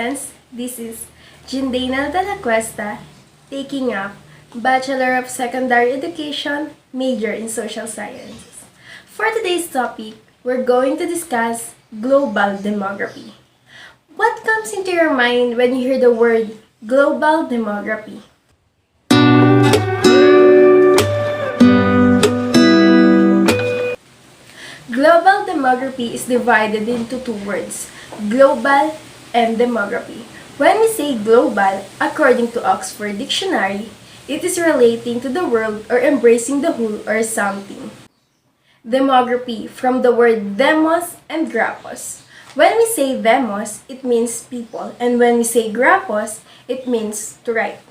students, this is Jindana de la Cuesta, taking up Bachelor of Secondary Education, major in Social Sciences. For today's topic, we're going to discuss global demography. What comes into your mind when you hear the word global demography? Global demography is divided into two words, global and demography. When we say global, according to Oxford Dictionary, it is relating to the world or embracing the whole or something. Demography, from the word demos and graphos. When we say demos, it means people, and when we say graphos, it means to write.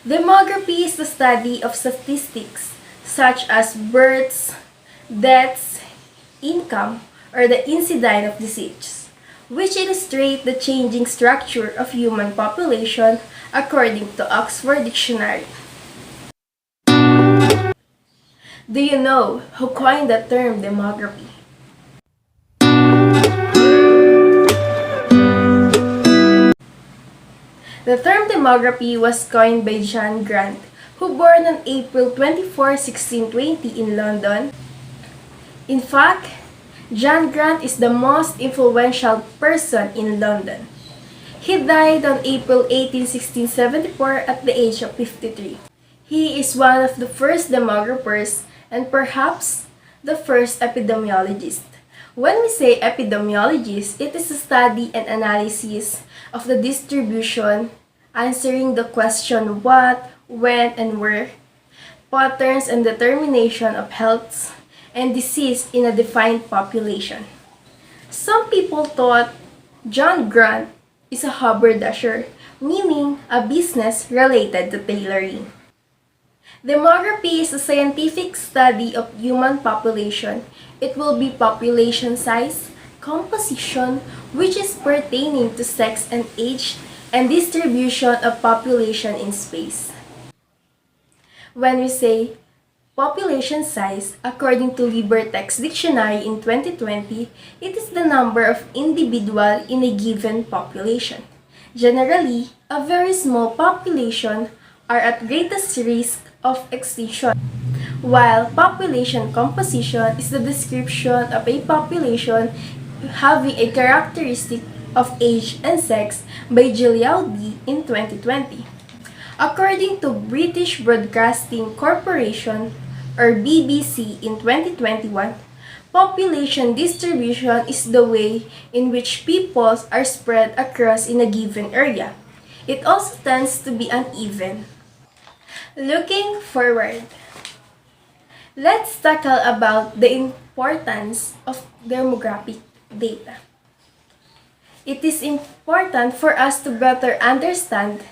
Demography is the study of statistics such as births, deaths, income, or the incidence of disease, which illustrate the changing structure of human population according to Oxford Dictionary. Do you know who coined the term demography? The term demography was coined by John Grant, who born on April 24, 1620 in London. In fact, John Grant is the most influential person in London. He died on April 18, 1674 at the age of 53. He is one of the first demographers and perhaps the first epidemiologist. When we say epidemiologist, it is a study and analysis of the distribution, answering the question what, when, and where, patterns and determination of health and disease in a defined population. Some people thought John Grant is a haberdasher, meaning a business related to tailoring. Demography is a scientific study of human population. It will be population size, composition, which is pertaining to sex and age, and distribution of population in space. When we say population size, according to LiberText Dictionary in 2020, it is the number of individuals in a given population. Generally, a very small population are at greatest risk of extinction, while population composition is the description of a population having a characteristic of age and sex by Gilead in 2020. According to British Broadcasting Corporation, or BBC in 2021, population distribution is the way in which peoples are spread across in a given area. It also tends to be uneven. Looking forward, let's tackle about the importance of demographic data. It is important for us to better understand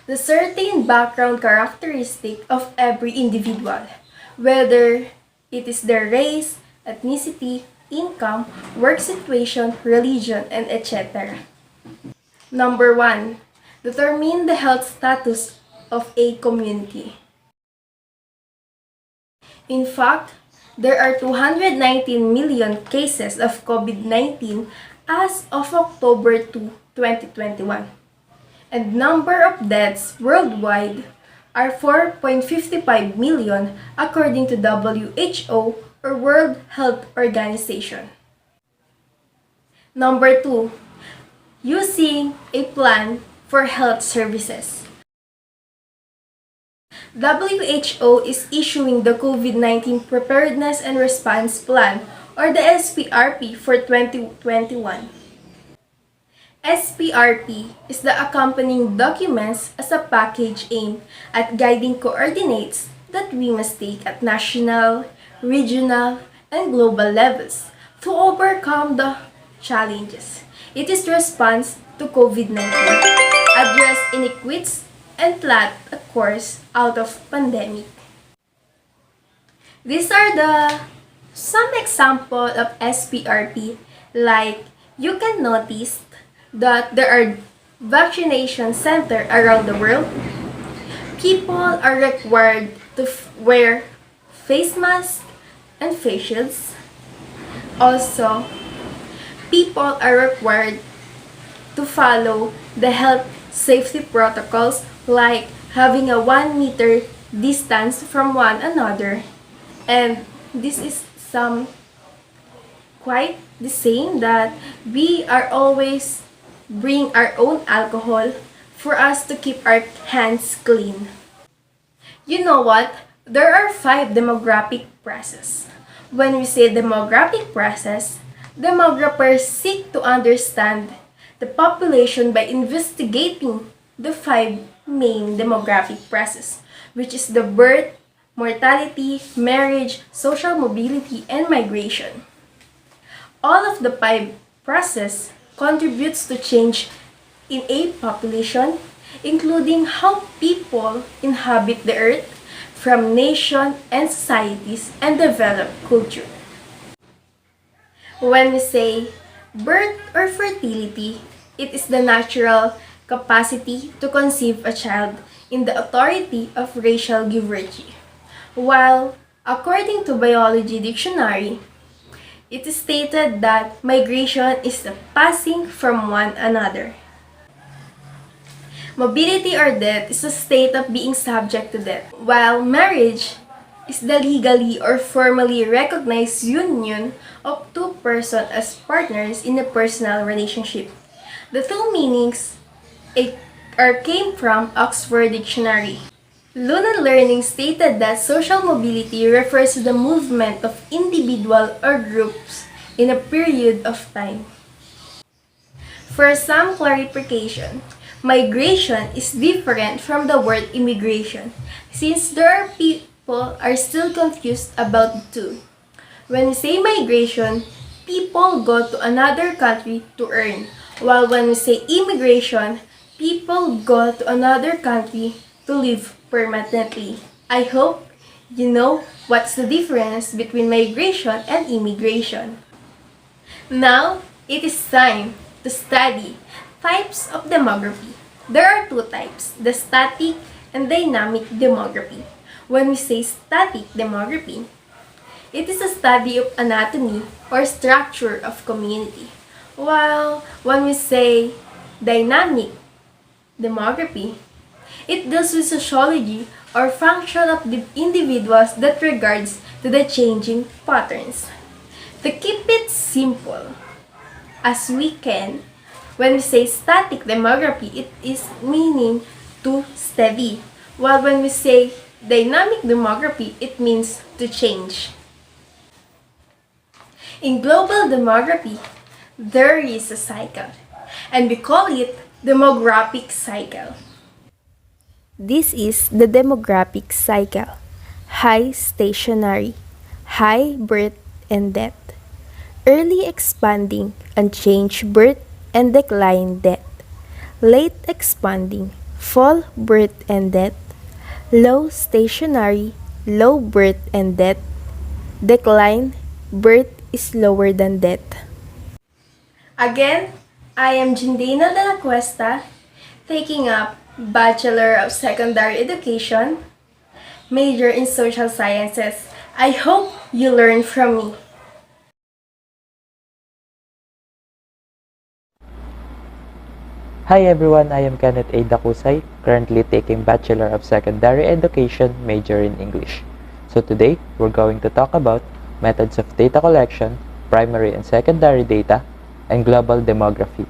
the certain background characteristic of every individual, whether it is their race, ethnicity, income, work situation, religion, and etc. Number 1. Determine the health status of a community. In fact, there are 219 million cases of COVID-19 as of October 2, 2021. And number of deaths worldwide are 4.55 million according to WHO or World Health Organization. Number 2. Using a plan for health services. WHO is issuing the COVID-19 Preparedness and Response Plan or the SPRP for 2021. SPRP is the accompanying documents as a package aimed at guiding coordinates that we must take at national, regional, and global levels to overcome the challenges. It is response to COVID-19, address inequities, and plot a course out of pandemic. These are some example of SPRP, like you can notice that there are vaccination centers around the world. People are required to wear face masks and face shields. Also, people are required to follow the health safety protocols like having a 1 meter distance from one another. And this is some quite the same that we are always bring our own alcohol for us to keep our hands clean. You know what? There are 5 demographic processes. When we say demographic process, demographers seek to understand the population by investigating the 5 main demographic processes, which is the birth, mortality, marriage, social mobility, and migration. All of the 5 processes contributes to change in a population, including how people inhabit the earth, from nation and societies, and develop culture. When we say birth or fertility, it is the natural capacity to conceive a child in the authority of Rachel Givergy. While, according to Biology Dictionary, it is stated that migration is the passing from one another. Mobility or death is a state of being subject to death, while marriage is the legally or formally recognized union of two persons as partners in a personal relationship. The two meanings came from Oxford Dictionary. Luna Learning stated that social mobility refers to the movement of individual or groups in a period of time. For some clarification, migration is different from the word immigration, since there are people are still confused about the two. When we say migration, people go to another country to earn, while when we say immigration, people go to another country to live permanently. I hope you know what's the difference between migration and immigration. Now, it is time to study types of demography. There are 2 types, the static and dynamic demography. When we say static demography, it is a study of anatomy or structure of community. While when we say dynamic demography, it deals with sociology or function of the individuals that regards to the changing patterns. To keep it simple as we can, when we say static demography, it is meaning to steady. While when we say dynamic demography, it means to change. In global demography, there is a cycle, and we call it demographic cycle. This is the demographic cycle. High stationary, high birth and death. Early expanding, unchanged birth and decline death. Late expanding, fall birth and death. Low stationary, low birth and death. Decline, birth is lower than death. Again, I am Jindina de la Cuesta, taking up Bachelor of Secondary Education, major in Social Sciences. I hope you learn from me. Hi everyone, I am Kenneth A. Dakusay, currently taking Bachelor of Secondary Education, major in English. So today, we're going to talk about methods of data collection, primary and secondary data, and global demography.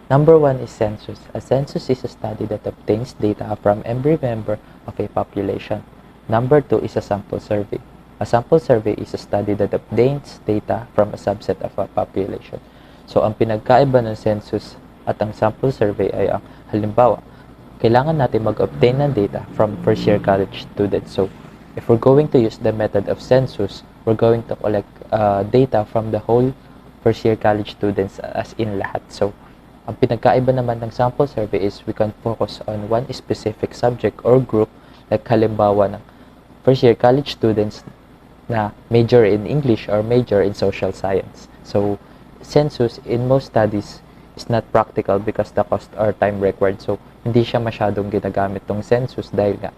Number 1 is census. A census is a study that obtains data from every member of a population. Number 2 is a sample survey. A sample survey is a study that obtains data from a subset of a population. So, ang pinagkaiba ng census at ang sample survey ay ang halimbawa, kailangan natin mag-obtain ng data from first-year college students. So, if we're going to use the method of census, we're going to collect data from the whole first-year college students as in lahat. So, ang pinagkaiba naman ng sample survey is we can focus on one specific subject or group, like halimbawa ng first-year college students na major in English or major in social science. So, census in most studies is not practical because the cost or time required. So, hindi siya masyadong ginagamit tong census dahil nga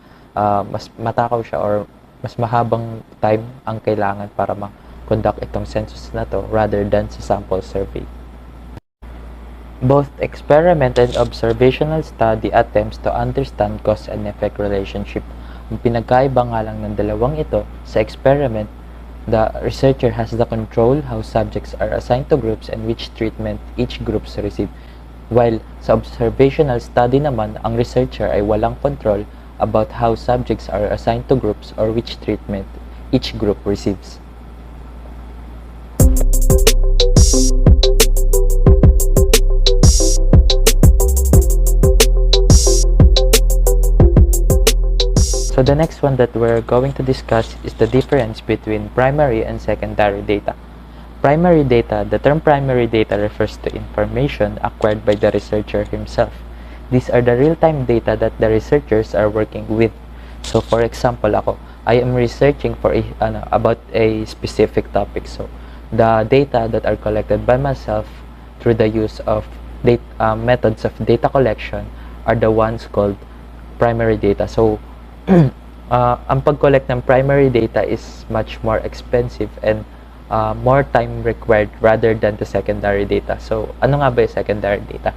mas matakaw siya or mas mahabang time ang kailangan para ma-conduct itong census na to rather than sa sample survey. Both experiment and observational study attempts to understand cause and effect relationship. Ang pinagkaiba nga lang ng dalawang ito, sa experiment, the researcher has the control how subjects are assigned to groups and which treatment each groups receive. While sa observational study naman, ang researcher ay walang control about how subjects are assigned to groups or which treatment each group receives. So the next one that we're going to discuss is the difference between primary and secondary data. Primary data, the term primary data refers to information acquired by the researcher himself. These are the real-time data that the researchers are working with. So for example, I am researching for about a specific topic. So the data that are collected by myself through the use of methods of data collection are the ones called primary data. So ang pag-collect ng primary data is much more expensive and more time required rather than the secondary data. So, ano nga ba yung secondary data?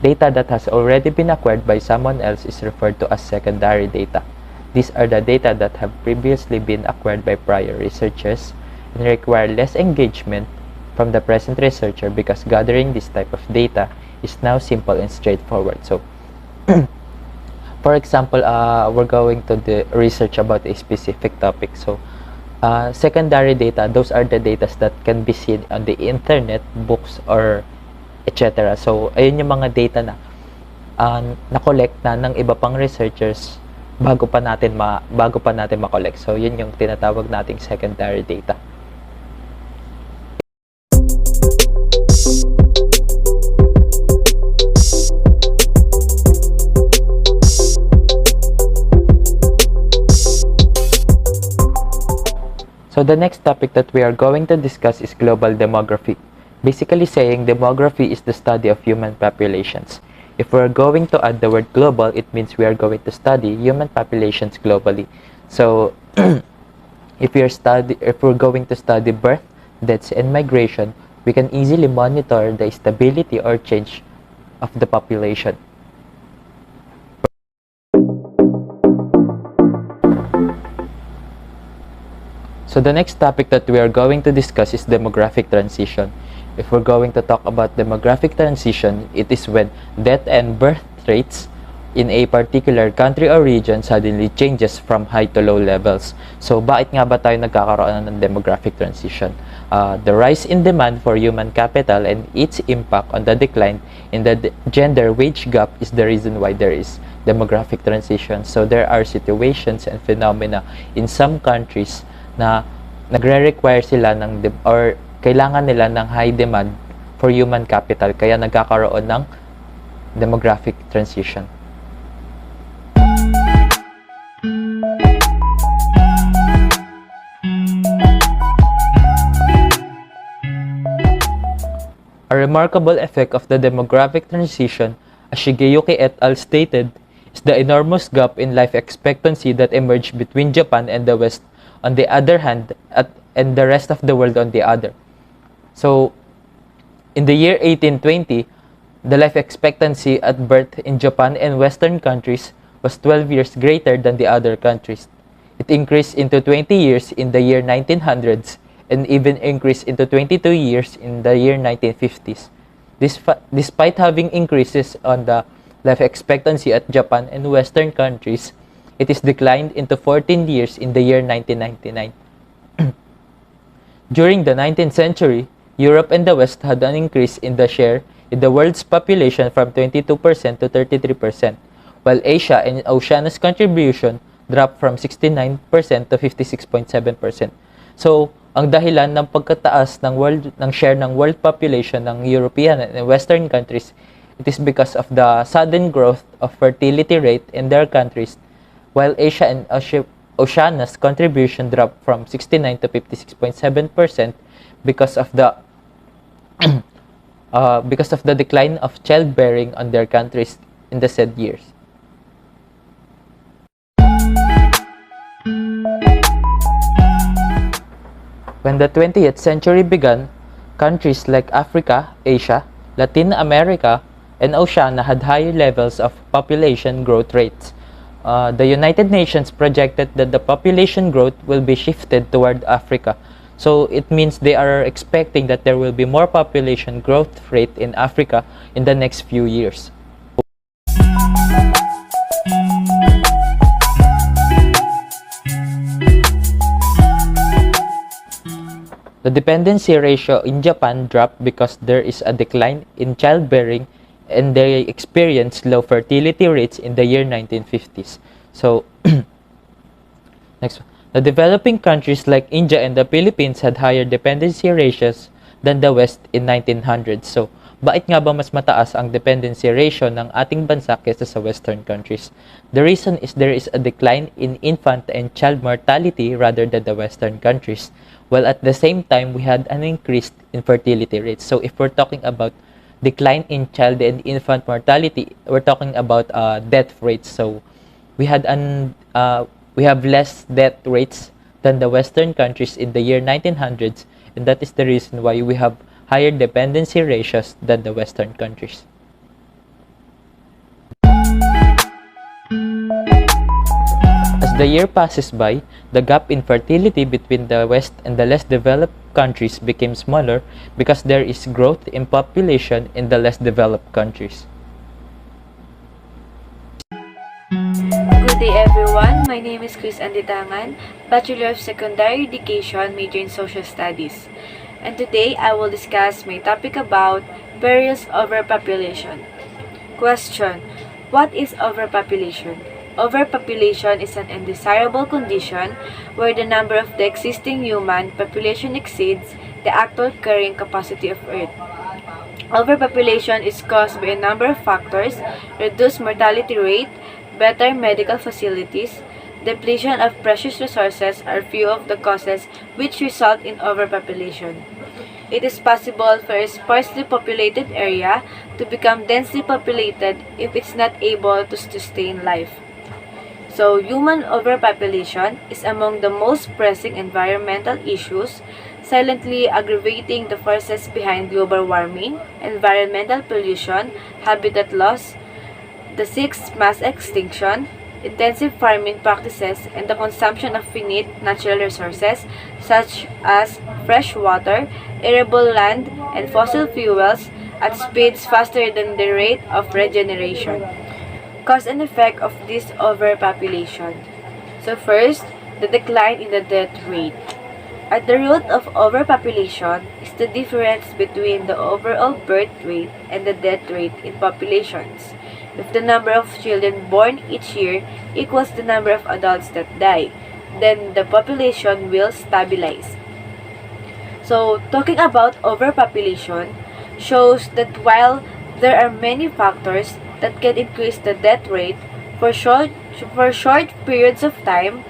Data that has already been acquired by someone else is referred to as secondary data. These are the data that have previously been acquired by prior researchers and require less engagement from the present researcher because gathering this type of data is now simple and straightforward. So, for example, we're going to research about a specific topic. So, secondary data, those are the data that can be seen on the internet, books, or etc. So, ayun yung mga data na na-collect na ng iba pang researchers bago pa natin ma-collect. So, yun yung tinatawag nating secondary data. So the next topic that we are going to discuss is global demography. Basically saying demography is the study of human populations. If we're going to add the word global, it means we are going to study human populations globally. So if we're going to study birth, deaths, and migration, we can easily monitor the stability or change of the population. So the next topic that we are going to discuss is demographic transition. If we're going to talk about demographic transition, it is when death and birth rates in a particular country or region suddenly changes from high to low levels. So bakit nga ba tayo nagkakaroon ng demographic transition? The rise in demand for human capital and its impact on the decline in the gender wage gap is the reason why there is demographic transition. So there are situations and phenomena in some countries na nagre-require sila or kailangan nila ng high demand for human capital kaya nagkakaroon ng demographic transition. A remarkable effect of the demographic transition, as Shigeyuki et al. Stated, is the enormous gap in life expectancy that emerged between Japan and the West on the other hand, and the rest of the world on the other. So, in the year 1820, the life expectancy at birth in Japan and Western countries was 12 years greater than the other countries. It increased into 20 years in the year 1900s and even increased into 22 years in the year 1950s. Despite having increases on the life expectancy at Japan and Western countries, it is declined into 14 years in the year 1999. During the 19th century, Europe and the West had an increase in the share in the world's population from 22% to 33%, while Asia and Oceania's contribution dropped from 69% to 56.7%. So, ang dahilan ng pagkataas ng share ng world population ng European and Western countries, it is because of the sudden growth of fertility rate in their countries, while Asia and Oceania's contribution dropped from 69 to 56.7% because of the because of the decline of childbearing on their countries in the said years. When the 20th century began, countries like Africa, Asia, Latin America, and Oceania had higher levels of population growth rates. The United Nations projected that the population growth will be shifted toward Africa. So it means they are expecting that there will be more population growth rate in Africa in the next few years. The dependency ratio in Japan dropped because there is a decline in childbearing and they experienced low fertility rates in the year 1950s. So, next one. The developing countries like India and the Philippines had higher dependency ratios than the West in 1900s. So, bakit nga ba mas mataas ang dependency ratio ng ating bansa kaysa sa Western countries? The reason is there is a decline in infant and child mortality rather than the Western countries, while at the same time, we had an increase in fertility rates. So, if we're talking about decline in child and infant mortality, we're talking about death rates. So, we have less death rates than the Western countries in the year 1900s, and that is the reason why we have higher dependency ratios than the Western countries. As the year passes by, the gap in fertility between the West and the less developed countries became smaller because there is growth in population in the less developed countries. Good day everyone, my name is Chris Anditangan, Bachelor of Secondary Education, major in Social Studies. And today I will discuss my topic about perils of overpopulation. Question: what is overpopulation? Overpopulation is an undesirable condition where the number of the existing human population exceeds the actual carrying capacity of Earth. Overpopulation is caused by a number of factors: reduced mortality rate, better medical facilities, depletion of precious resources are few of the causes which result in overpopulation. It is possible for a sparsely populated area to become densely populated if it's not able to sustain life. So, human overpopulation is among the most pressing environmental issues, silently aggravating the forces behind global warming, environmental pollution, habitat loss, the sixth mass extinction, intensive farming practices, and the consumption of finite natural resources such as fresh water, arable land, and fossil fuels at speeds faster than the rate of regeneration. Cause and effect of this overpopulation. So first, the decline in the death rate. At the root of overpopulation is the difference between the overall birth rate and the death rate in populations. If the number of children born each year equals the number of adults that die, then the population will stabilize. So, talking about overpopulation shows that while there are many factors that can increase the death rate for short periods of time,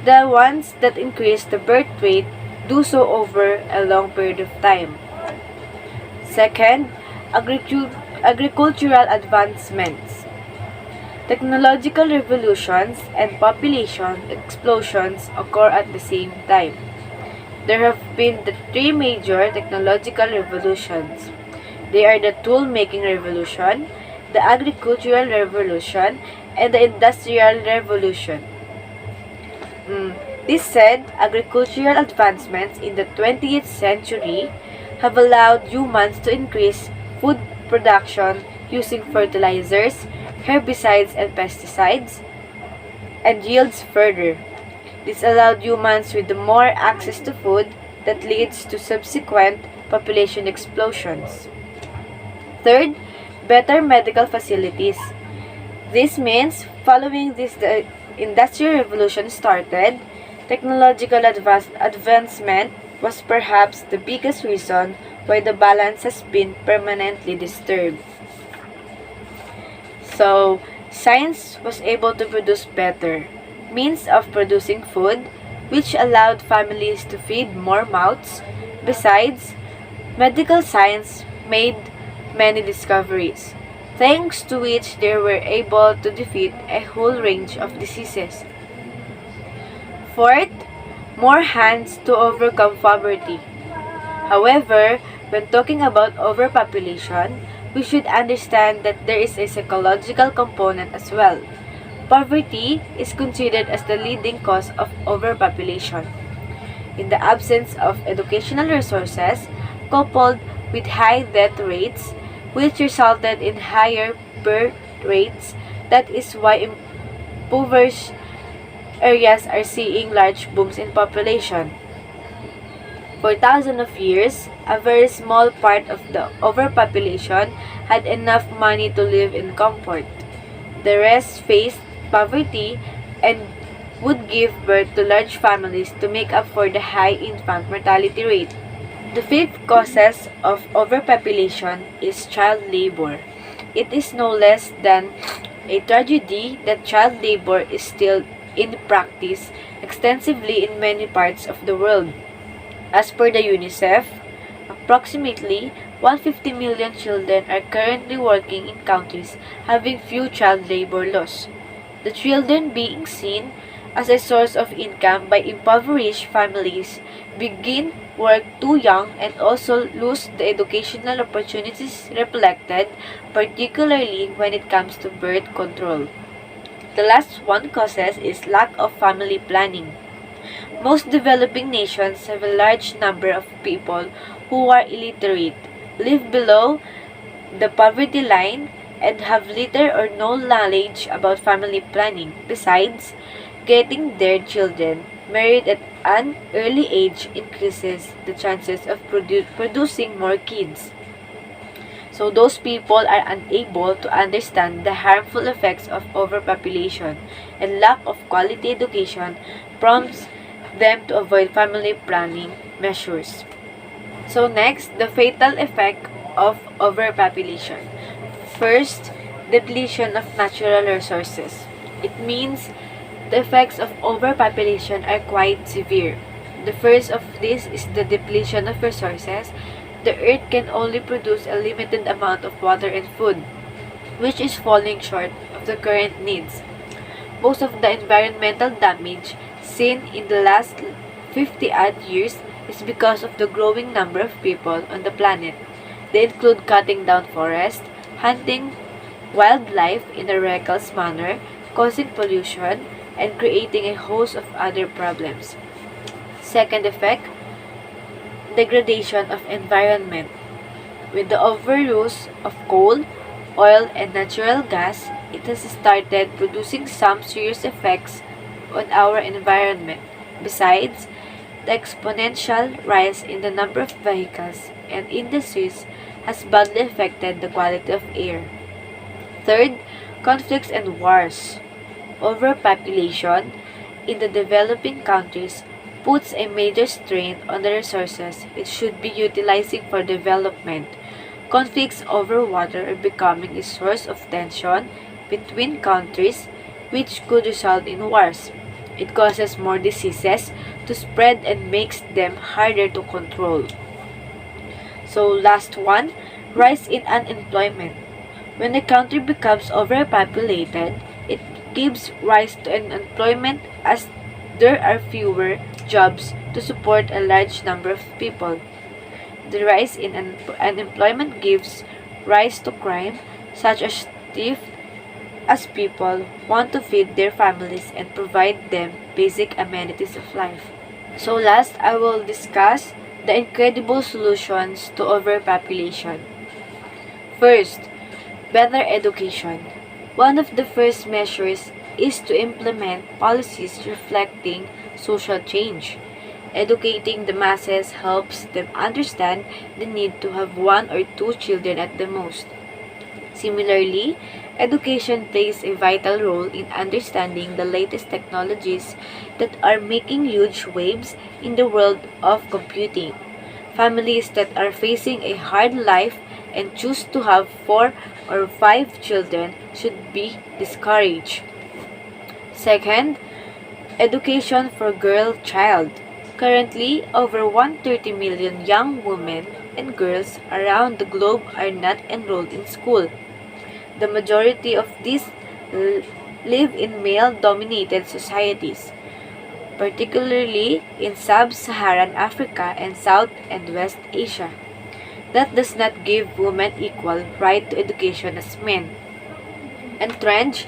the ones that increase the birth rate do so over a long period of time. Second, agricultural advancements. Technological revolutions and population explosions occur at the same time. There have been the three major technological revolutions. They are the tool-making revolution, the agricultural revolution, and the industrial revolution. This said, agricultural advancements in the 20th century have allowed humans to increase food production using fertilizers, herbicides, and pesticides, and yields further. This allowed humans with more access to food that leads to subsequent population explosions. Third, better medical facilities. This means following this the Industrial Revolution started, technological advancement was perhaps the biggest reason why the balance has been permanently disturbed. So, science was able to produce better means of producing food, which allowed families to feed more mouths. Besides, medical science made many discoveries, thanks to which they were able to defeat a whole range of diseases. Fourth, more hands to overcome poverty. However, when talking about overpopulation, we should understand that there is a psychological component as well. Poverty is considered as the leading cause of overpopulation. In the absence of educational resources, coupled with high death rates, which resulted in higher birth rates, that is why impoverished areas are seeing large booms in population. For thousands of years, a very small part of the overpopulation had enough money to live in comfort. The rest faced poverty and would give birth to large families to make up for the high infant mortality rate. The fifth causes of overpopulation is child labor. It is no less than a tragedy that child labor is still in practice extensively in many parts of the world. As per the UNICEF, approximately 150 million children are currently working in countries having few child labor laws. The children being seen as a source of income by impoverished families begin work too young and also lose the educational opportunities reflected, particularly when it comes to birth control. The last one causes is lack of family planning. Most developing nations have a large number of people who are illiterate, live below the poverty line, and have little or no knowledge about family planning. Besides, getting their children married at an early age increases the chances of producing more kids. So those people are unable to understand the harmful effects of overpopulation, and lack of quality education prompts them to avoid family planning measures. So next, the fatal effect of overpopulation. First, depletion of natural resources. It means the effects of overpopulation are quite severe. The first of this is the depletion of resources. The earth can only produce a limited amount of water and food, which is falling short of the current needs. Most of the environmental damage seen in the last 50-odd years is because of the growing number of people on the planet. They include cutting down forests, hunting wildlife in a reckless manner, causing pollution, and creating a host of other problems. Second effect, degradation of environment. With the overuse of coal, oil, and natural gas, it has started producing some serious effects on our environment. Besides, the exponential rise in the number of vehicles and industries has badly affected the quality of air. Third, conflicts and wars. Overpopulation in the developing countries puts a major strain on the resources it should be utilizing for development. Conflicts over water are becoming a source of tension between countries, which could result in wars. It causes more diseases to spread and makes them harder to control. So last one, rise in unemployment. When a country becomes overpopulated, it gives rise to unemployment as there are fewer jobs to support a large number of people. The rise in unemployment gives rise to crime, such as theft, as people want to feed their families and provide them basic amenities of life. So last, I will discuss the incredible solutions to overpopulation. First, better education. One of the first measures is to implement policies reflecting social change. Educating the masses helps them understand the need to have one or two children at the most. Similarly, education plays a vital role in understanding the latest technologies that are making huge waves in the world of computing. Families that are facing a hard life and choose to have 4 or 5 children should be discouraged. Second, education for girl child. Currently, over 130 million young women and girls around the globe are not enrolled in school. The majority of these l- live in male-dominated societies, particularly in sub-Saharan Africa and South and West Asia. That does not give women equal right to education as men. Entrenched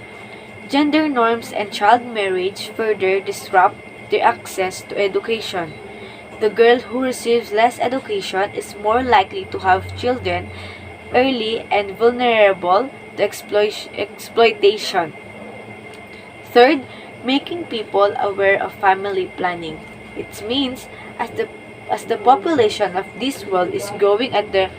gender norms and child marriage further disrupt their access to education. The girl who receives less education is more likely to have children early and vulnerable to exploitation. Third, making people aware of family planning. It means as the population of this world is growing at the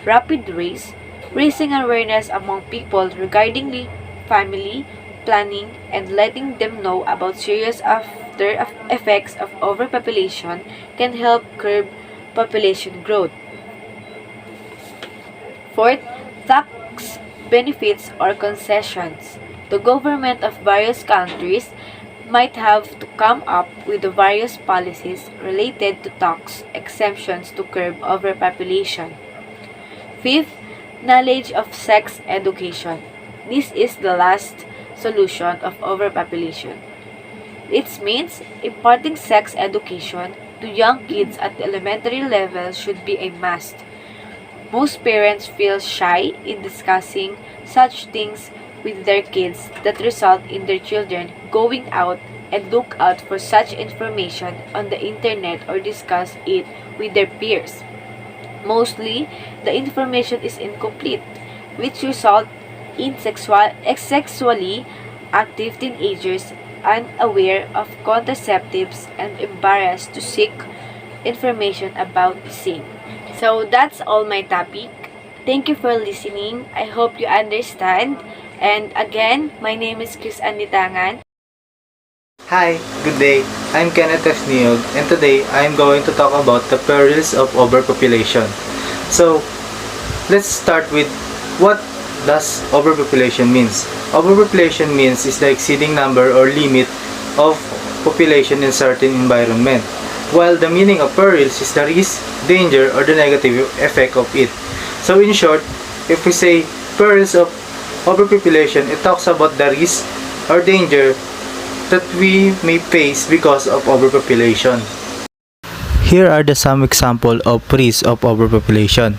rapid rate, raising awareness among people regarding the family planning and letting them know about serious after effects of overpopulation can help curb population growth. Fourth, tax benefits or concessions. The government of various countries might have to come up with the various policies related to tax exemptions to curb overpopulation. Fifth, knowledge of sex education. This is the last solution of overpopulation. It means imparting sex education to young kids at the elementary level should be a must. Most parents feel shy in discussing such things with their kids that result in their children going out and look out for such information on the internet or discuss it with their peers. Mostly, the information is incomplete, which result in sexually active teenagers unaware of contraceptives and embarrassed to seek information about the same. So that's all my topic. Thank you for listening. I hope you understand. And again, my name is Chris Anitangan. Hi, good day. I'm Kenneth F. Niog, and today I'm going to talk about the perils of overpopulation. So, let's start with what does overpopulation means. Overpopulation means is the exceeding number or limit of population in certain environment, while the meaning of perils is the risk, danger, or the negative effect of it. So in short, if we say perils of overpopulation, it talks about the risk or danger that we may face because of overpopulation. Here are the some example of risks of overpopulation.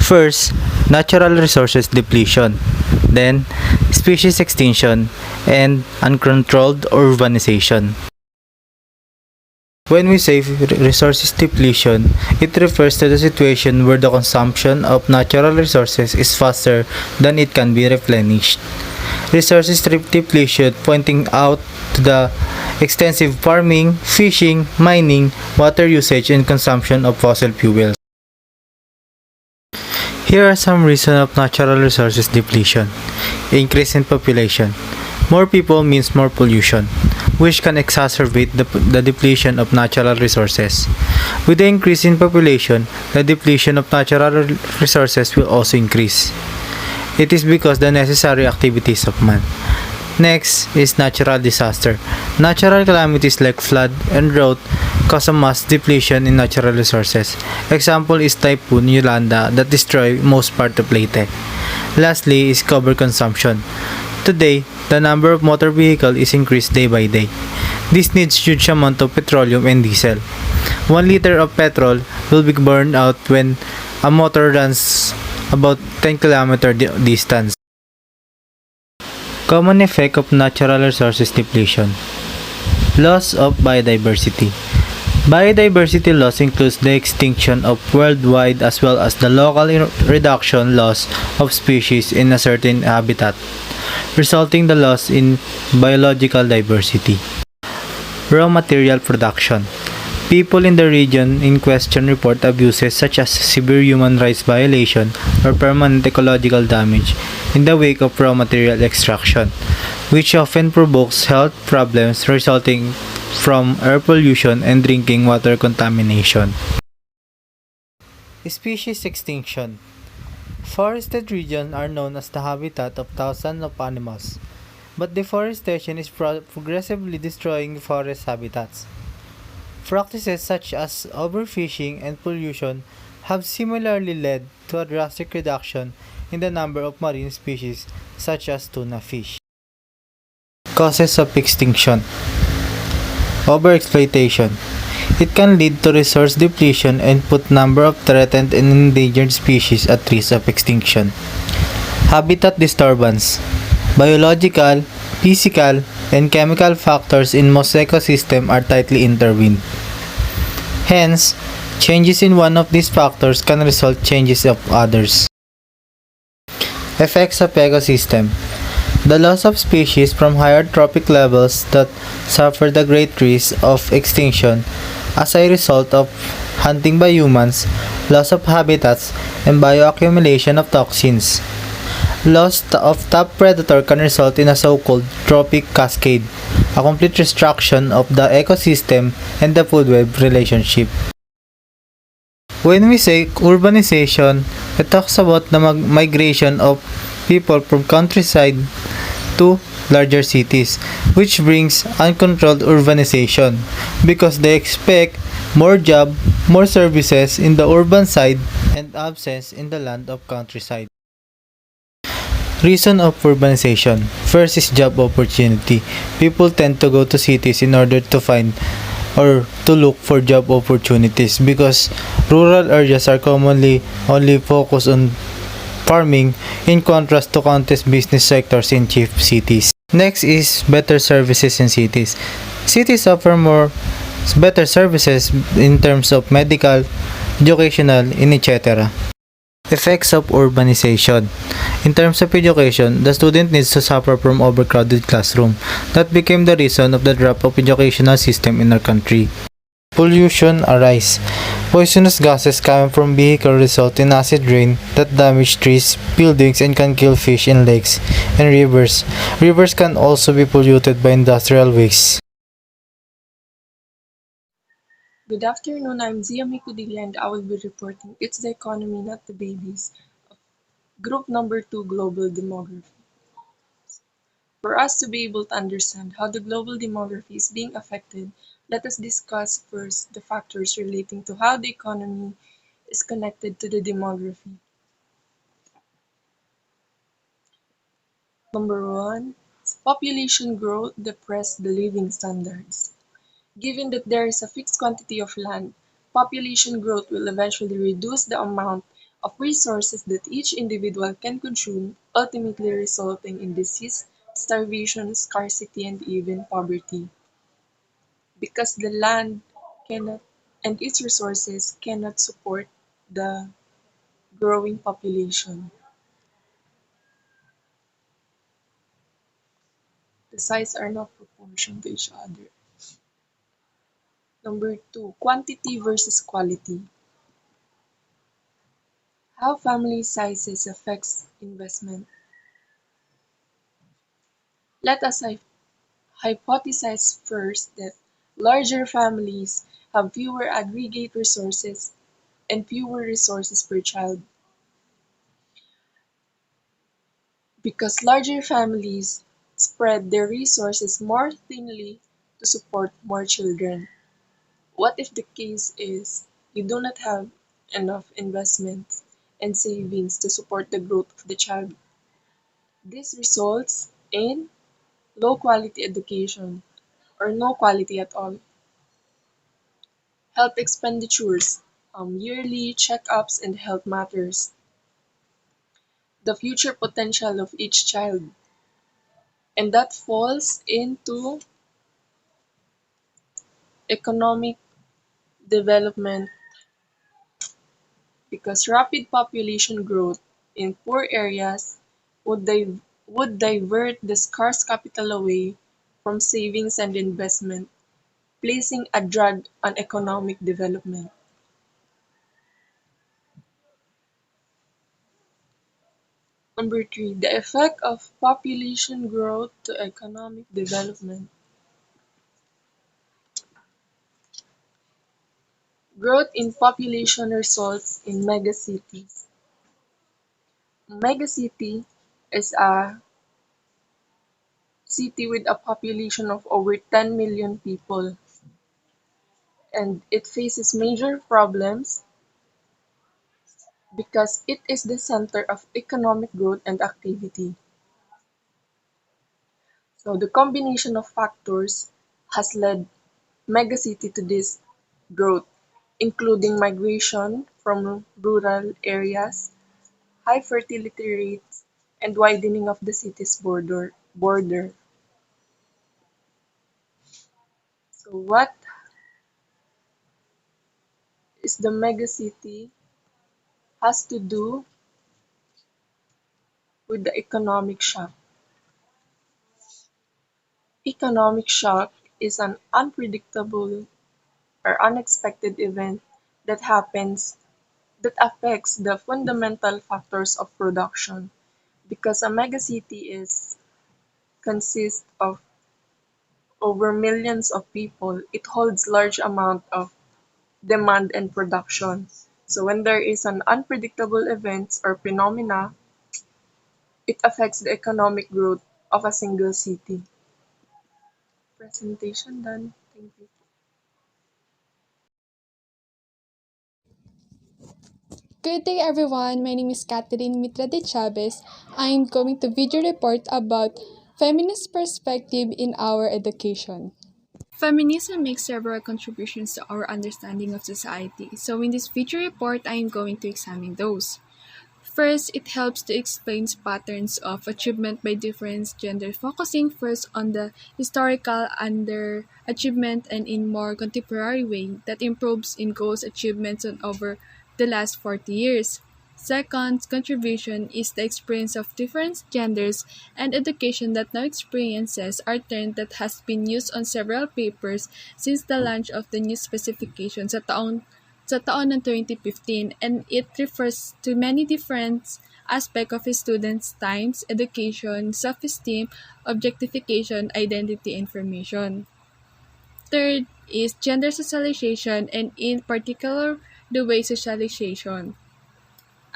First, natural resources depletion, then species extinction, and uncontrolled urbanization. When we say resources depletion, it refers to the situation where the consumption of natural resources is faster than it can be replenished. Resources depletion pointing out to the extensive farming, fishing, mining, water usage, and consumption of fossil fuels. Here are some reasons of natural resources depletion. Increase in population. More people means more pollution, which can exacerbate the depletion of natural resources. With the increase in population, the depletion of natural resources will also increase. It is because the necessary activities of man. Next is natural disaster. Natural calamities like flood and drought cause a mass depletion in natural resources. Example is Typhoon Yolanda that destroyed most part of Leyte. Lastly is overconsumption. Today, the number of motor vehicles is increased day by day. This needs huge amount of petroleum and diesel. 1 liter of petrol will be burned out when a motor runs about 10 km distance. Common effect of natural resources depletion. Loss of biodiversity. Biodiversity loss includes the extinction of worldwide as well as the local reduction loss of species in a certain habitat, resulting the loss in biological diversity. Raw material production. People in the region in question report abuses such as severe human rights violation or permanent ecological damage in the wake of raw material extraction, which often provokes health problems resulting from air pollution and drinking water contamination. Species extinction. Forested regions are known as the habitat of thousands of animals, but deforestation is progressively destroying forest habitats. Practices such as overfishing and pollution have similarly led to a drastic reduction in the number of marine species such as tuna fish. Causes of extinction. Overexploitation. It can lead to resource depletion and put number of threatened and endangered species at risk of extinction. Habitat disturbance. Biological, physical, and chemical factors in most ecosystems are tightly intertwined. Hence, changes in one of these factors can result changes of others. Effects of ecosystem. The loss of species from higher trophic levels that suffer the great risk of extinction as a result of hunting by humans, loss of habitats, and bioaccumulation of toxins. Loss of top predator can result in a so-called trophic cascade, a complete destruction of the ecosystem and the food web relationship. When we say urbanization, it talks about the migration of people from countryside to larger cities, which brings uncontrolled urbanization because they expect more job, more services in the urban side and absence in the land of countryside. Reason of urbanization. First is job opportunity. People tend to go to cities in order to find or to look for job opportunities because rural areas are commonly only focused on farming in contrast to countless business sectors in chief cities. Next is better services in cities. Cities offer more better services in terms of medical, educational, and etc. Effects of urbanization. In terms of education, the student needs to suffer from overcrowded classroom. That became the reason of the drop of educational system in our country. Pollution arise. Poisonous gases coming from vehicles result in acid rain that damage trees, buildings, and can kill fish in lakes and rivers. Rivers can also be polluted by industrial waste. Good afternoon, I'm Zia Mikudili and I will be reporting It's the Economy, Not the Babies, Group Number 2 Global Demography. For us to be able to understand how the global demography is being affected, let us discuss first the factors relating to how the economy is connected to the demography. Number 1, population growth depressed the living standards. Given that there is a fixed quantity of land, population growth will eventually reduce the amount of resources that each individual can consume, ultimately resulting in disease, starvation, scarcity, and even poverty. Because the land cannot and its resources cannot support the growing population. The size are not proportional to each other. Number 2, quantity versus quality. How family sizes affects investment. Let us hypothesize first that larger families have fewer aggregate resources and fewer resources per child. Because larger families spread their resources more thinly to support more children. What if the case is you do not have enough investments and savings to support the growth of the child? This results in low quality education or no quality at all. Health expenditures, yearly checkups and health matters. The future potential of each child. And that falls into economic development because rapid population growth in poor areas would divert the scarce capital away from savings and investment, placing a drag on economic development. Number 3, the effect of population growth to economic development. Growth in population results in megacities. Megacity is a city with a population of over 10 million people, and it faces major problems because it is the center of economic growth and activity. So the combination of factors has led megacity to this growth, including migration from rural areas, high fertility rates, and widening of the city's border. So what is the megacity has to do with the economic shock? Economic shock is an unpredictable or unexpected event that happens that affects the fundamental factors of production. Because a megacity is consists of over millions of people, it holds large amount of demand and production. So when there is an unpredictable event or phenomena, it affects the economic growth of a single city. Presentation done. Thank you. Good day everyone, my name is Catherine Mitra de Chavez. I am going to video report about feminist perspective in our education. Feminism makes several contributions to our understanding of society. So in this video report, I am going to examine those. First, it helps to explain patterns of achievement by different genders, focusing first on the historical underachievement and in more contemporary way that improves in goals achievements on over the last 40 years. Second, contribution is the experience of different genders and education that now experiences are term that has been used on several papers since the launch of the new specifications sa taon ng 2015 and it refers to many different aspects of a student's times, education, self-esteem, objectification, identity, information. Third is gender socialization and in particular the way socialization.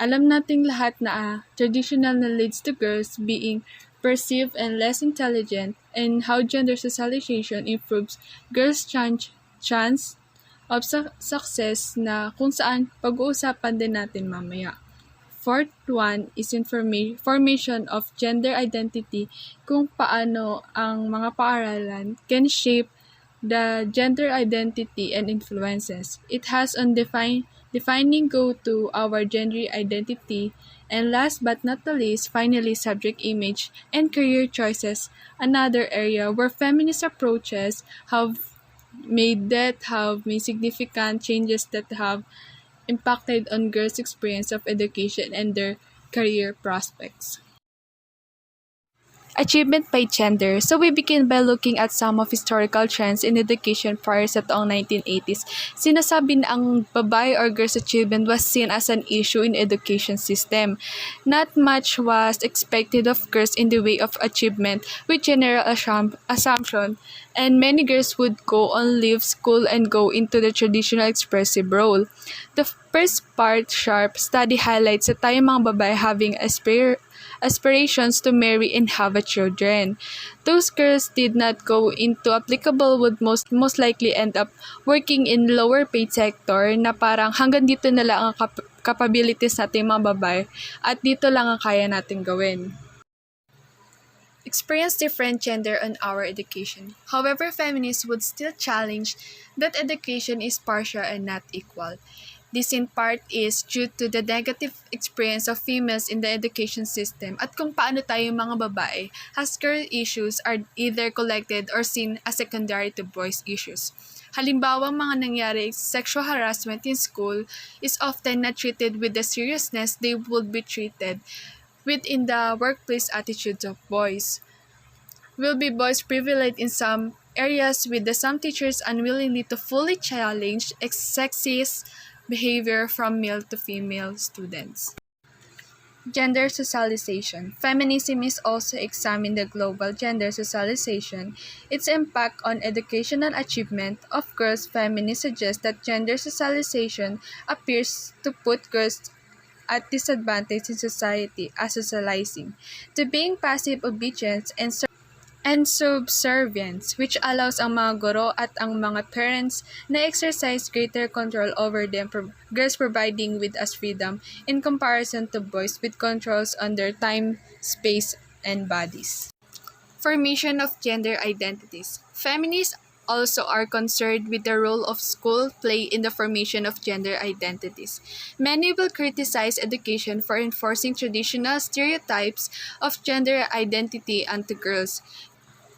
Alam nating lahat na traditional na leads to girls being perceived and less intelligent and how gender socialization improves girls' chance of success na kung saan pag-uusapan din natin mamaya. Fourth one is formation of gender identity kung paano ang mga paaralan can shape the gender identity and influences. It has on defining go to our gender identity and last but not the least, finally subject image and career choices, another area where feminist approaches have made significant changes that have impacted on girls' experience of education and their career prospects. Achievement by gender. So we begin by looking at some of historical trends in education prior sa taong 1980s. Sinasabi na ang babae or girls' achievement was seen as an issue in education system. Not much was expected of girls in the way of achievement with general assumption and many girls would go on leave school and go into the traditional expressive role. The first part, sharp study highlights sa tayong mga babae having aspirations to marry and have a children. Those girls did not go into applicable would most likely end up working in lower paid sector na parang hanggang dito na lang ang capabilities natin mga babae at dito lang ang kaya natin gawin. Experience different gender on our education. However, feminists would still challenge that education is partial and not equal. This in part is due to the negative experience of females in the education system at kung paano tayo mga babae as girl issues are either collected or seen as secondary to boys issues. Halimbawa, mga nangyari sexual harassment in school is often not treated with the seriousness they would be treated within the workplace attitudes of boys. Will be boys privileged in some areas with the some teachers unwillingly to fully challenge sexist behavior from male to female students. Gender socialization. Feminism is also examining the global gender socialization, its impact on educational achievement of girls. Feminists suggest that gender socialization appears to put girls at disadvantage in society as socializing to being passive obedience and And subservience, which allows ang mga guro at ang mga parents na exercise greater control over them, girls providing with us freedom in comparison to boys with controls on their time, space, and bodies. Formation of gender identities. Feminists also are concerned with the role of school play in the formation of gender identities. Many will criticize education for enforcing traditional stereotypes of gender identity onto girls.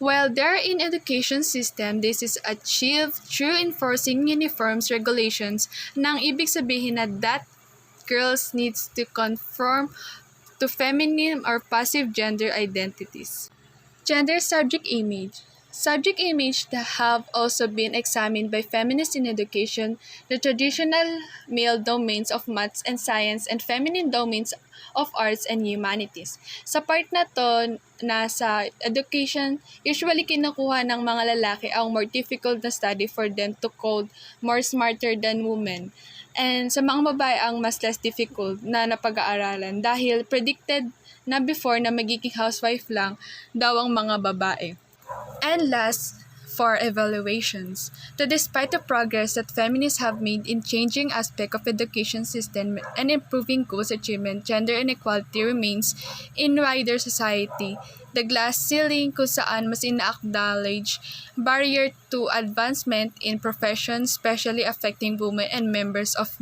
While there in education system, this is achieved through enforcing uniforms regulations nang ibig sabihin na that girls needs to conform to feminine or passive gender identities. Gender subject image. Subject image that have also been examined by feminists in education, the traditional male domains of maths and science and feminine domains of arts and humanities. Sa part na to, nasa education, usually kinukuha ng mga lalaki ang more difficult na study for them to code more smarter than women. And sa mga babae ang mas less difficult na napag-aaralan dahil predicted na before na magiging housewife lang daw ang mga babae. And last, for evaluations. So despite the progress that feminists have made in changing aspect of education system and improving goals achievement, gender inequality remains in wider society. The glass ceiling kung saan mas ina-acknowledge barrier to advancement in professions, especially affecting women and members of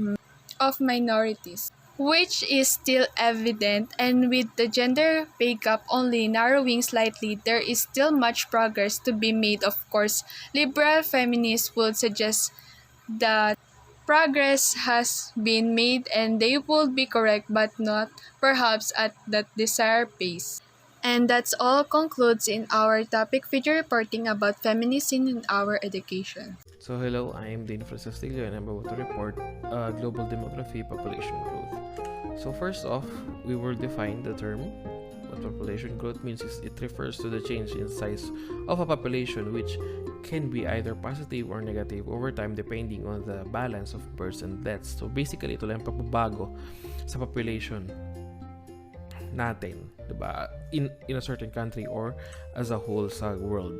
minorities, which is still evident, and with the gender pay gap only narrowing slightly, there is still much progress to be made. Of course, liberal feminists would suggest that progress has been made and they would be correct, but not perhaps at that desired pace. And that's all concludes in our topic video reporting about feminism in our education. So hello, I'm Dean Francisco and I'm about to report global demography population growth. So first off, we will define the term. What population growth means is it refers to the change in size of a population which can be either positive or negative over time depending on the balance of births and deaths. So basically, ito lang pagbabago sa population natin, diba? In a certain country or as a whole sa world.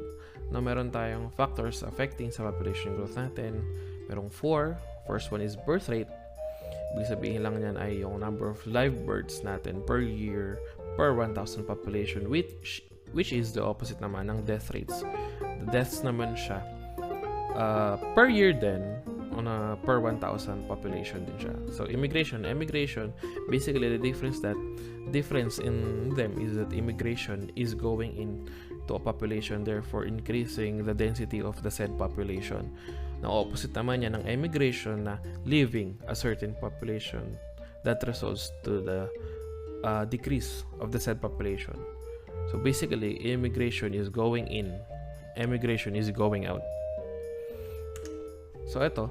Now, meron tayong factors affecting sa population growth natin. Merong 4. First one is birth rate. Ibig sabihin lang yan ay yung number of live births natin per year per 1,000 population, which is the opposite naman ng death rates. The deaths naman siya per year din on a per 1,000 population din siya. So immigration, basically the difference in them is that immigration is going into a population, therefore increasing the density of the said population. Na opposite naman yan ng emigration na leaving a certain population that results to the decrease of the said population. So basically, immigration is going in, emigration is going out. So ito,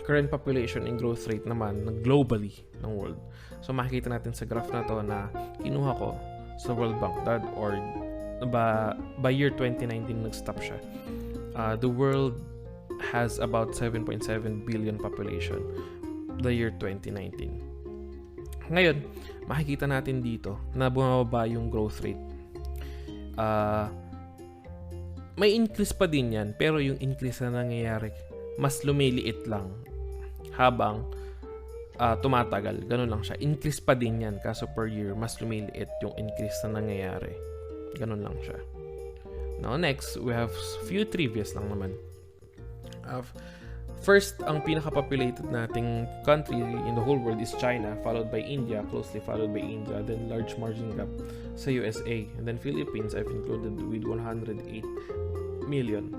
current population and growth rate naman globally ng world. So makikita natin sa graph na to na kinuha ko sa World Bank or by year 2019 nag-stop siya. The world has about 7.7 billion population the year 2019. Ngayon, makikita natin dito na bumababa yung growth rate. May increase pa din yan, pero yung increase na nangyayari mas lumiliit lang habang tumatagal. Ganun lang siya. Increase pa din yan, kaso per year mas lumiliit yung increase na nangyayari. Ganun lang siya. Now next, we have few trivias lang naman. First, ang pinaka-populated nating country in the whole world is China, followed by India, closely followed by India, then large margin gap sa USA, and then Philippines I've included with 108 million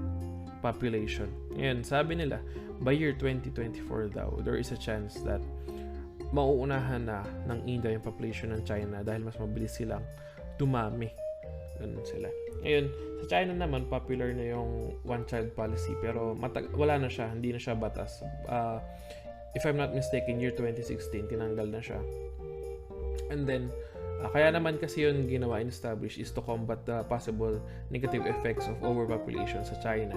population. Ngayon, sabi nila, by year 2024 daw, there is a chance that mauunahan na ng India yung population ng China dahil mas mabilis silang dumami. Ganun sila. Ngayon, sa China naman, popular na yung one-child policy, pero wala na siya, hindi na siya batas. If I'm not mistaken, year 2016, tinanggal na siya. And then, kaya naman kasi yun ginawa and established is to combat the possible negative effects of overpopulation sa China,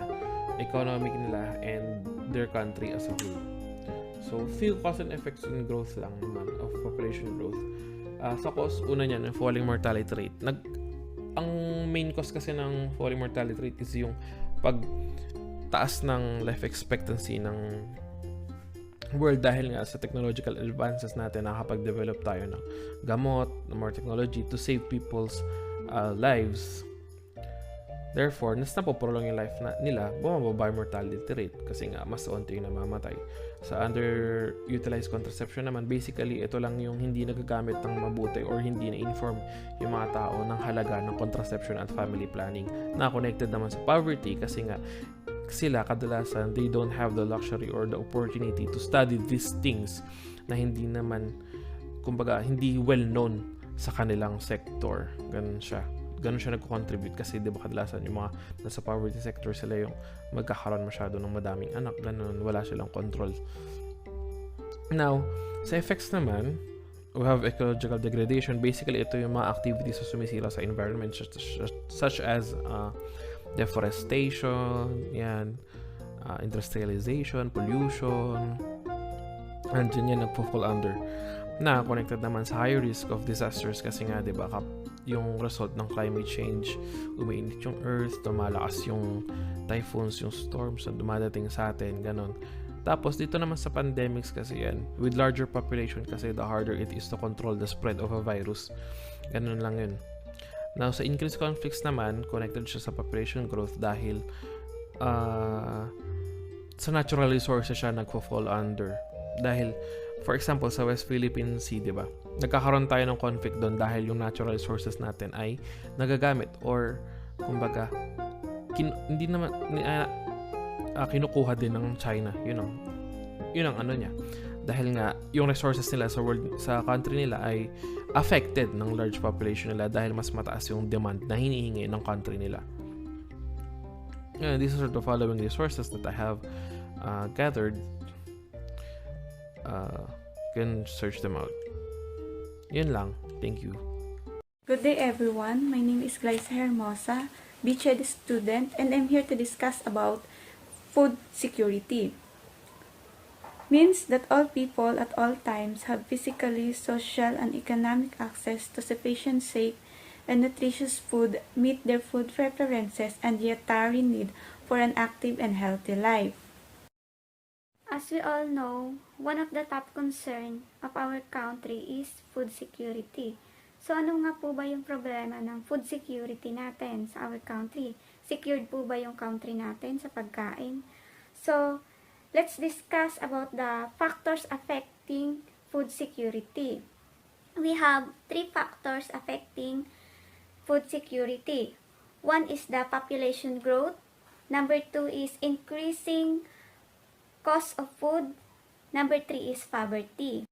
economic nila, and their country as a whole. So, few cause and effects in growth lang naman of population growth. Sa cause, una niyan, yung falling mortality rate. ang main cause kasi ng falling mortality rate is yung pagtaas ng life expectancy ng world dahil nga sa technological advances natin, nakakapag-develop tayo ng gamot, ng more technology to save people's lives. Therefore, nas napoprolong yung life nila, bumababa yung mortality rate kasi nga mas onti yung namamatay. Sa underutilized contraception naman, basically ito lang yung hindi nagagamit ng mabuti or hindi na-inform yung mga tao ng halaga ng contraception at family planning, na connected naman sa poverty kasi nga sila kadalasan they don't have the luxury or the opportunity to study these things na hindi naman, kumbaga, hindi well known sa kanilang sector. Ganun siya nagko-contribute kasi 'di ba kadalasan yung mga nasa poverty sector sila yung magkakaroon masyado ng madaming anak, ganun, wala silang control. Now, sa effects naman, we have ecological degradation. Basically, ito yung mga activities na sumisira sa environment such as deforestation, industrialization, pollution, and yan nagpo-fall under. Na connected naman sa high risk of disasters kasi nga 'di ba yung result ng climate change, umiinit yung earth, tumalakas yung typhoons, yung storms na dumadating sa atin, ganun. Tapos dito naman sa pandemics kasi yan, with larger population kasi the harder it is to control the spread of a virus. Ganun lang yun. Now sa increased conflicts naman, connected siya sa population growth dahil sa natural resources siya nagfo-fall under. Dahil for example, sa West Philippine Sea, di ba? Nagkakaroon tayo ng conflict doon dahil yung natural resources natin ay nagagamit or kumbaga hindi naman kinukuha din ng China. Yun ang ano niya. Dahil nga yung resources nila sa country nila ay affected ng large population nila dahil mas mataas yung demand na hinihingi ng country nila. These are the following resources that I have gathered. Can search them out. Yun lang. Thank you. Good day everyone. My name is Glyza Hermosa, BChed student, and I'm here to discuss about food security. Means that all people at all times have physically, social, and economic access to sufficient, safe, and nutritious food, meet their food preferences, and dietary need for an active and healthy life. As we all know, one of the top concern of our country is food security. So ano nga po ba yung problema ng food security natin sa our country? Secured po ba yung country natin sa pagkain? So, let's discuss about the factors affecting food security. We have 3 factors affecting food security. One is the population growth. Number 2 is increasing cost of food. Number 3 is poverty.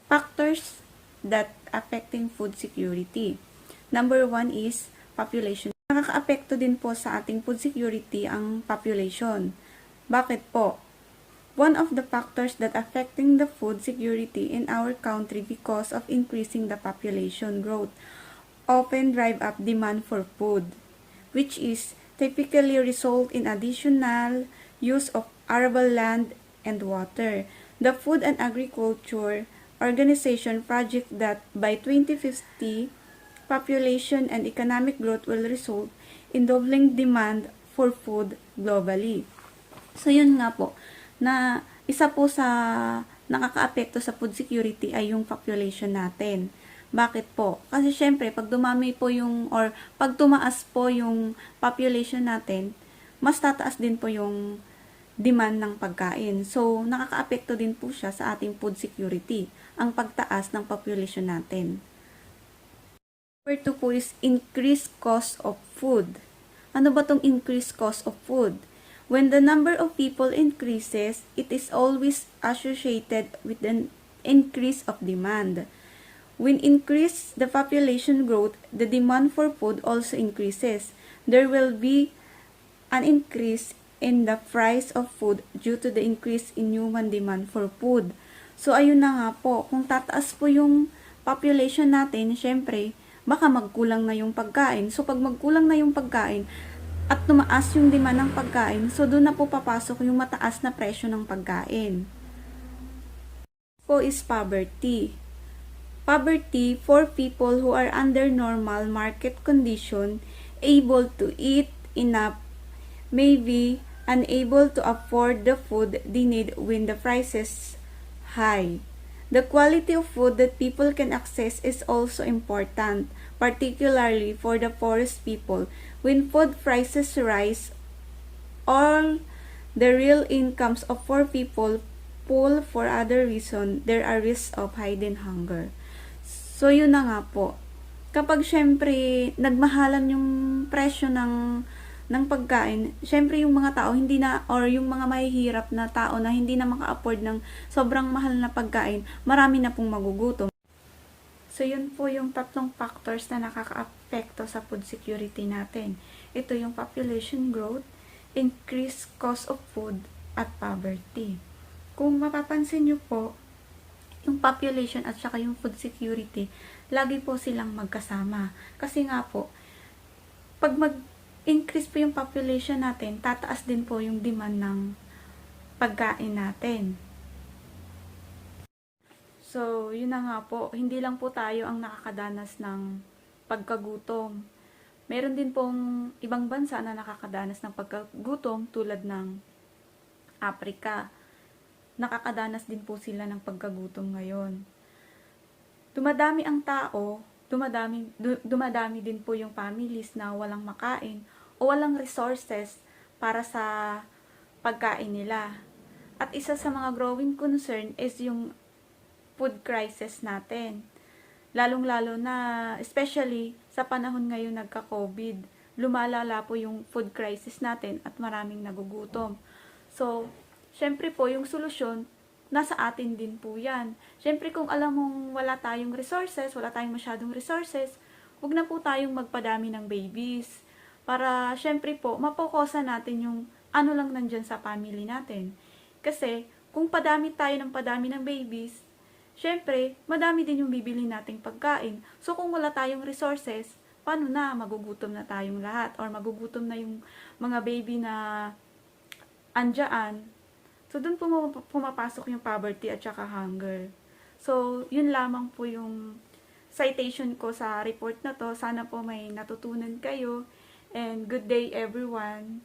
Factors that affecting food security. Number 1 is population. Nakakaapekto din po sa ating food security ang population. Bakit po? One of the factors that affecting the food security in our country because of increasing the population growth often drive up demand for food, which is typically result in additional use of arable land and water. The Food and Agriculture Organization project that by 2050, population and economic growth will result in doubling demand for food globally. So yun nga po, na isa po sa nakakaapekto sa food security ay yung population natin. Bakit po? Kasi syempre, pag dumami po yung, or pag tumaas po yung population natin, mas tataas din po yung demand ng pagkain. So, nakakaapekto din po siya sa ating food security, ang pagtaas ng population natin. Number 2 po is increased cost of food. Ano ba tong increased cost of food? When the number of people increases, it is always associated with an increase of demand. When increase the population growth, the demand for food also increases. There will be an increase in the price of food due to the increase in human demand for food. So, ayun na nga po, kung tataas po yung population natin, syempre, baka magkulang na yung pagkain. So, pag magkulang na yung pagkain at tumaas yung demand ng pagkain, so doon na po papasok yung mataas na presyo ng pagkain. Po is poverty. Poverty for people who are under normal market condition, able to eat enough, may be unable to afford the food they need when the prices high. The quality of food that people can access is also important, particularly for the poorest people. When food prices rise, all the real incomes of poor people fall for other reason, there are risks of hidden hunger. So, yun na nga po. Kapag syempre, nagmahalan yung presyo ng pagkain, syempre yung mga tao hindi na, or yung mga mahihirap na tao na hindi na maka-afford ng sobrang mahal na pagkain, marami na pong magugutom. So, yun po yung tatlong factors na nakaka-apekto sa food security natin. Ito yung population growth, increased cost of food, at poverty. Kung mapapansin nyo po, yung population at saka yung food security, lagi po silang magkasama. Kasi nga po, pag mag-increase po yung population natin, tataas din po yung demand ng pagkain natin. So, yun na nga po, hindi lang po tayo ang nakakadanas ng pagkagutom. Meron din pong ibang bansa na nakakadanas ng pagkagutom tulad ng Africa. Nakakadanas din po sila ng pagkagutom ngayon. Dumadami ang tao, dumadami din po yung families na walang makain o walang resources para sa pagkain nila. At isa sa mga growing concern is yung food crisis natin. Lalong-lalo na, especially sa panahon ngayon nagka-COVID, lumalala po yung food crisis natin at maraming nagugutom. So, syempre po, yung solusyon, nasa atin din po yan. Syempre, kung alam mong wala tayong resources, wala tayong masyadong resources, huwag na po tayong magpadami ng babies. Para, syempre po, mapokusan natin yung ano lang nandyan sa family natin. Kasi, kung padami tayo ng padami ng babies, syempre, madami din yung bibili nating pagkain. So, kung wala tayong resources, paano na? Magugutom na tayong lahat. Or magugutom na yung mga baby na andyan. So, dun pumapasok yung poverty at saka hunger. So, yun lamang po yung citation ko sa report na to. Sana po may natutunan kayo. And good day everyone.